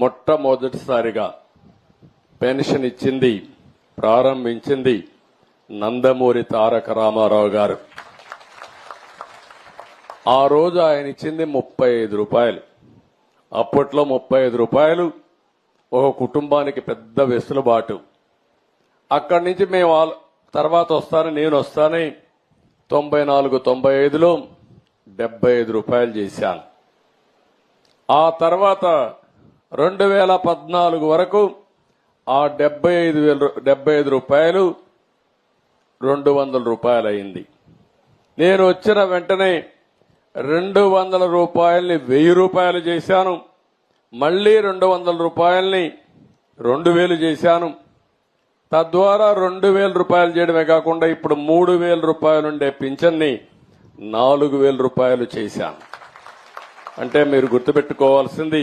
మొట్టమొదటిసారిగా పెన్షన్ ఇచ్చింది, ప్రారంభించింది నందమూరి తారక రామారావు గారు. ఆ రోజు ఆయన ఇచ్చింది 35 రూపాయలు. అప్పట్లో 35 రూపాయలు ఒక కుటుంబానికి పెద్ద వెసులుబాటు. అక్కడి నుంచి మేము తర్వాత నేను వస్తానని 94-95లో 75 రూపాయలు చేశాను. ఆ తర్వాత 2014 వరకు ఆ 75 రూపాయలు 200 రూపాయలు అయింది. నేను వచ్చిన వెంటనే 200 రూపాయల్ని 1000 రూపాయలు చేశాను. మళ్లీ 200 రూపాయల్ని 2000 చేశాను. తద్వారా 2000 రూపాయలు చేయడమే కాకుండా ఇప్పుడు 3000 రూపాయలుండే పింఛన్ని 4000 రూపాయలు చేశాను. అంటే మీరు గుర్తుపెట్టుకోవాల్సింది